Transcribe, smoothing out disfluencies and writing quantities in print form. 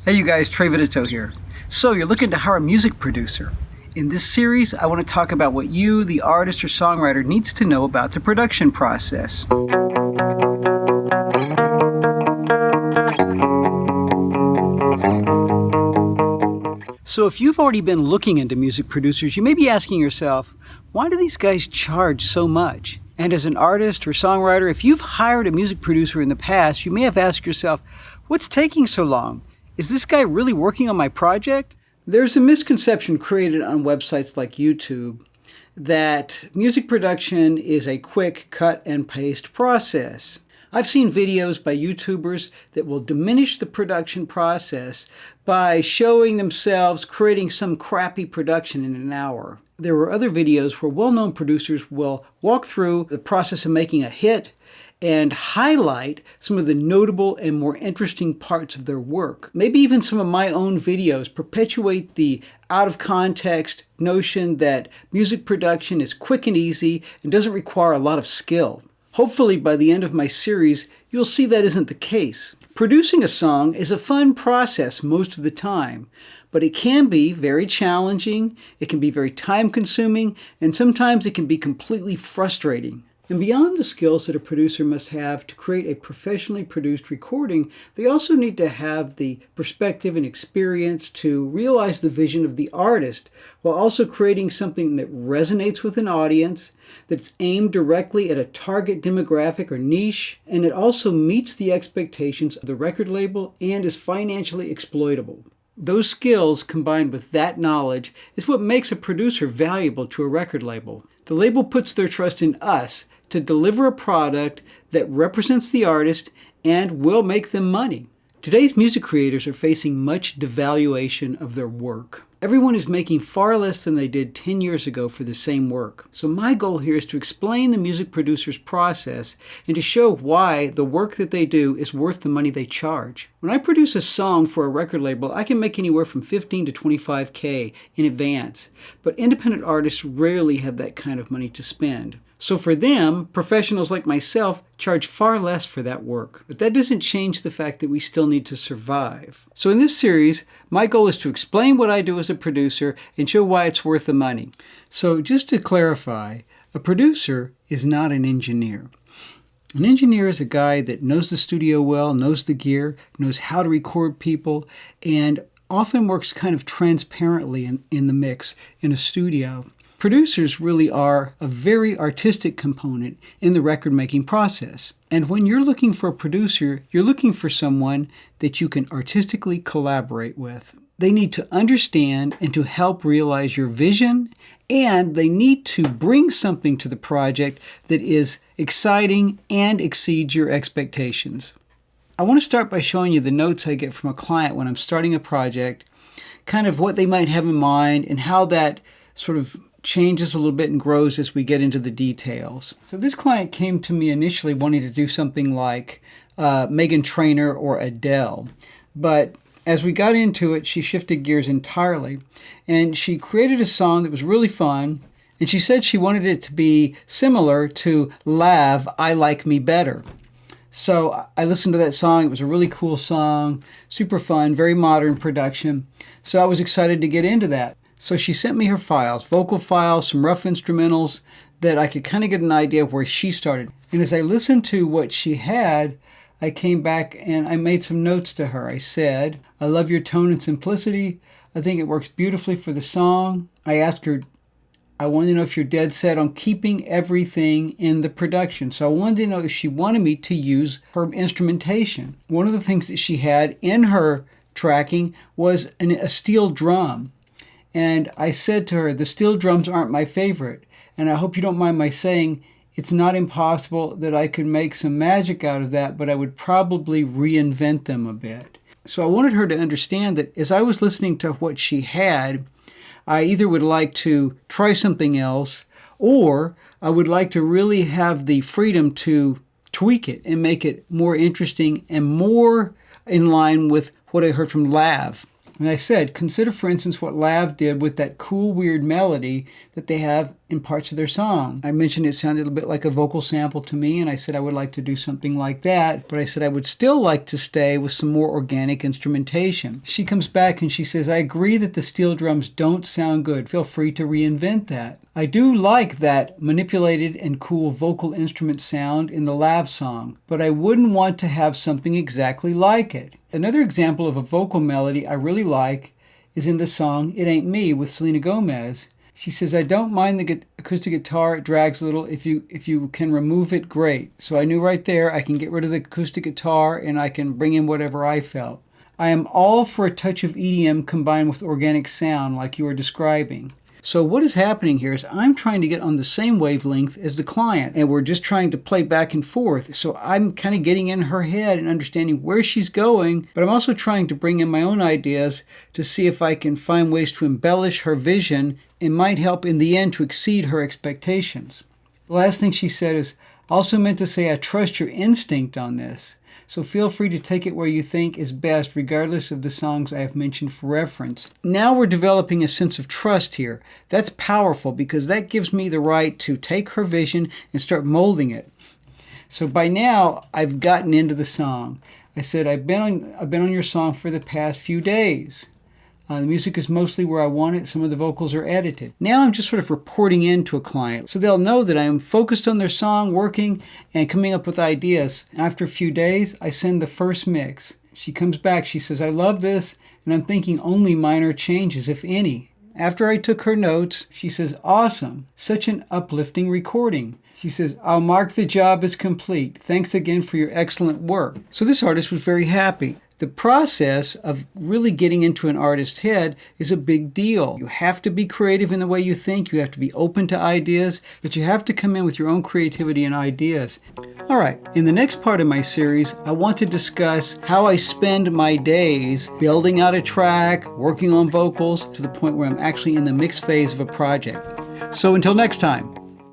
Hey you guys, Trey Vittetoe here. So you're looking to hire a music producer. In this series, I want to talk about what you, the artist or songwriter, needs to know about the production process. So if you've already been looking into music producers, you may be asking yourself, why do these guys charge so much? And as an artist or songwriter, if you've hired a music producer in the past, you may have asked yourself, what's taking so long? Is this guy really working on my project? There's a misconception created on websites like YouTube that music production is a quick cut and paste process. I've seen videos by YouTubers that will diminish the production process by showing themselves creating some crappy production in an hour. There were other videos where well-known producers will walk through the process of making a hit and highlight some of the notable and more interesting parts of their work. Maybe even some of my own videos perpetuate the out-of-context notion that music production is quick and easy and doesn't require a lot of skill. Hopefully by the end of my series, you'll see that isn't the case. Producing a song is a fun process most of the time, but it can be very challenging, it can be very time-consuming, and sometimes it can be completely frustrating. And beyond the skills that a producer must have to create a professionally produced recording, they also need to have the perspective and experience to realize the vision of the artist while also creating something that resonates with an audience, that's aimed directly at a target demographic or niche, and it also meets the expectations of the record label and is financially exploitable. Those skills combined with that knowledge is what makes a producer valuable to a record label. The label puts their trust in us to deliver a product that represents the artist and will make them money. Today's music creators are facing much devaluation of their work. Everyone is making far less than they did 10 years ago for the same work. So my goal here is to explain the music producer's process and to show why the work that they do is worth the money they charge. When I produce a song for a record label, I can make anywhere from $15,000 to $25,000 in advance. But independent artists rarely have that kind of money to spend. So for them, professionals like myself charge far less for that work. But that doesn't change the fact that we still need to survive. So in this series, my goal is to explain what I do as a producer and show why it's worth the money. So just to clarify, a producer is not an engineer. An engineer is a guy that knows the studio well, knows the gear, knows how to record people, and often works kind of transparently in the mix in a studio. Producers really are a very artistic component in the record-making process. And when you're looking for a producer, you're looking for someone that you can artistically collaborate with. They need to understand and to help realize your vision, and they need to bring something to the project that is exciting and exceeds your expectations. I want to start by showing you the notes I get from a client when I'm starting a project, kind of what they might have in mind and how that sort of changes a little bit and grows as we get into the details. So this client came to me initially wanting to do something like Meghan Trainor or Adele. But as we got into it, she shifted gears entirely. And she created a song that was really fun. And she said she wanted it to be similar to Lav, I Like Me Better. So I listened to that song. It was a really cool song, super fun, very modern production. So I was excited to get into that. So she sent me her files, vocal files, some rough instrumentals that I could kind of get an idea of where she started. And as I listened to what she had, I came back and I made some notes to her. I said, I love your tone and simplicity. I think it works beautifully for the song. I asked her, I wanted to know if you're dead set on keeping everything in the production. So I wanted to know if she wanted me to use her instrumentation. One of the things that she had in her tracking was a steel drum. And I said to her, the steel drums aren't my favorite. And I hope you don't mind my saying, it's not impossible that I could make some magic out of that, but I would probably reinvent them a bit. So I wanted her to understand that as I was listening to what she had, I either would like to try something else, or I would like to really have the freedom to tweak it and make it more interesting and more in line with what I heard from Lav. And I said, consider, for instance, what Lav did with that cool, weird melody that they have in parts of their song. I mentioned it sounded a bit like a vocal sample to me, and I said I would like to do something like that, but I said I would still like to stay with some more organic instrumentation. She comes back and she says, I agree that the steel drums don't sound good. Feel free to reinvent that. I do like that manipulated and cool vocal instrument sound in the Lav song, but I wouldn't want to have something exactly like it. Another example of a vocal melody I really like is in the song It Ain't Me with Selena Gomez. She says, I don't mind the acoustic guitar, it drags a little. If you can remove it, great. So I knew right there I can get rid of the acoustic guitar and I can bring in whatever I felt. I am all for a touch of EDM combined with organic sound like you were describing. So what is happening here is I'm trying to get on the same wavelength as the client, and we're just trying to play back and forth. So I'm kind of getting in her head and understanding where she's going, but I'm also trying to bring in my own ideas to see if I can find ways to embellish her vision and might help in the end to exceed her expectations. The last thing she said is, also meant to say I trust your instinct on this. So feel free to take it where you think is best, regardless of the songs I have mentioned for reference. Now we're developing a sense of trust here. That's powerful because that gives me the right to take her vision and start molding it. So by now, I've gotten into the song. I said, I've been on your song for the past few days. The music is mostly where I want it. Some of the vocals are edited. Now I'm just sort of reporting in to a client. So they'll know that I am focused on their song, working, and coming up with ideas. After a few days, I send the first mix. She comes back. She says, I love this, and I'm thinking only minor changes, if any. After I took her notes, she says, awesome. Such an uplifting recording. She says, I'll mark the job as complete. Thanks again for your excellent work. So this artist was very happy. The process of really getting into an artist's head is a big deal. You have to be creative in the way you think. You have to be open to ideas, but you have to come in with your own creativity and ideas. All right, in the next part of my series, I want to discuss how I spend my days building out a track, working on vocals, to the point where I'm actually in the mix phase of a project. So until next time.